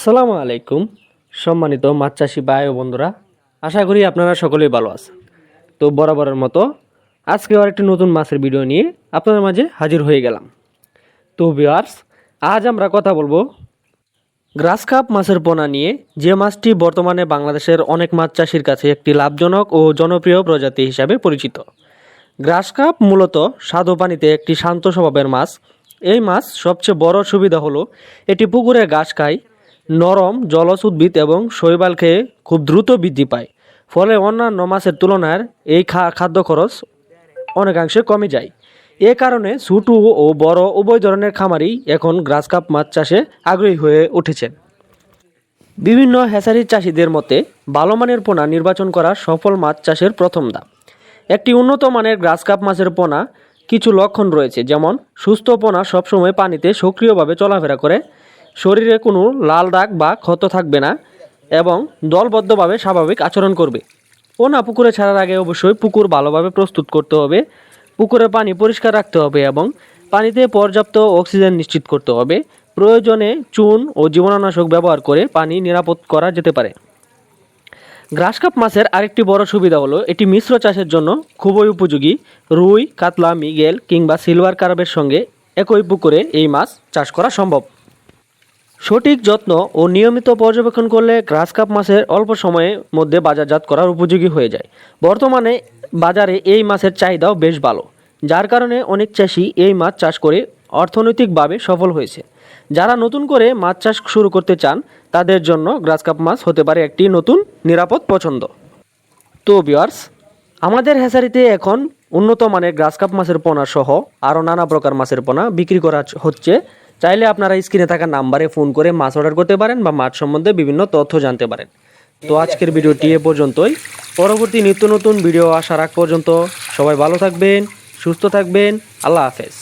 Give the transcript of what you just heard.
আসসালামু আলাইকুম সম্মানিত মাছ চাষি ভাই ও বন্ধুরা, আশা করি আপনারা সকলেই ভালো আছেন। তো বরাবরের মতো আজকে আরেকটি নতুন মাছের ভিডিও নিয়ে আপনাদের মাঝে হাজির হয়ে গেলাম। তো ভিউয়ার্স, আজ আমরা কথা বলবো গ্রাস কাপ মাছের পোনা নিয়ে, যে মাছটি বর্তমানে বাংলাদেশের অনেক মাছ চাষির কাছে একটি লাভজনক ও জনপ্রিয় প্রজাতি হিসাবে পরিচিত। গ্রাস কাপ মূলত স্বাদু পানিতে একটি শান্ত স্বভাবের মাছ। এই মাছ সবচেয়ে বড় সুবিধা হলো এটি পুকুরে ঘাস খায়, নরম জলজ উদ্ভিদ এবং শৈবাল খেয়ে খুব দ্রুত বৃদ্ধি পায়। ফলে অন্যান্য মাছের তুলনায় এই খাদ্য খরচ অনেকাংশে কমে যায়। এ কারণে ছোটো ও বড় উভয় ধরনের খামারই এখন গ্রাস কাপ মাছ চাষে আগ্রহী হয়ে উঠেছেন। বিভিন্ন হ্যাচারির চাষিদের মতে ভালো মানের পোনা নির্বাচন করা সফল মাছ চাষের প্রথম ধাপ। একটি উন্নত মানের গ্রাস কাপ মাছের পোনা কিছু লক্ষণ রয়েছে, যেমন সুস্থ পোনা সবসময় পানিতে সক্রিয়ভাবে চলাফেরা করে, শরীরে কোনো লাল দাগ বা ক্ষত থাকবে না এবং দলবদ্ধভাবে স্বাভাবিক আচরণ করবে। পোনা পুকুরে ছাড়ার আগে অবশ্যই পুকুর ভালোভাবে প্রস্তুত করতে হবে, পুকুরের পানি পরিষ্কার রাখতে হবে এবং পানিতে পর্যাপ্ত অক্সিজেন নিশ্চিত করতে হবে। প্রয়োজনে চুন ও জীবাণুনাশক ব্যবহার করে পানি নিরাপদ করা যেতে পারে। গ্রাস কাপ মাছের আরেকটি বড় সুবিধা হলো এটি মিশ্র চাষের জন্য খুবই উপযোগী। রুই, কাতলা, মৃগেল কিংবা সিলভার কার্পের সঙ্গে একই পুকুরে এই মাছ চাষ করা সম্ভব। সঠিক যত্ন ও নিয়মিত পর্যবেক্ষণ করলে গ্রাস কাপ মাছের অল্প সময়ের মধ্যে বাজারজাত করার উপযোগী হয়ে যায়। বর্তমানে বাজারে এই মাছের চাহিদাও বেশ ভালো, যার কারণে অনেক চাষি এই মাছ চাষ করে অর্থনৈতিকভাবে সফল হয়েছে। যারা নতুন করে মাছ চাষ শুরু করতে চান তাদের জন্য গ্রাস কাপ মাছ হতে পারে একটি নতুন নিরাপদ পছন্দ। তো ভিউয়ার্স, আমাদের হ্যাচারিতে এখন উন্নত মানের গ্রাস কাপ মাছের পোনা সহ আরও নানা প্রকার মাছের পোনা বিক্রি করা হচ্ছে। চাইলে আপনারা স্ক্রিনে থাকা নাম্বারে ফোন করে মাছ অর্ডার করতে পারেন বা মাছ সম্বন্ধে বিভিন্ন তথ্য জানতে পারেন। তো আজকের ভিডিওটি এ পর্যন্তই। পরবর্তী নিত্য নতুন ভিডিও আসার আগ পর্যন্ত সবাই ভালো থাকবেন, সুস্থ থাকবেন। আল্লাহ হাফেজ।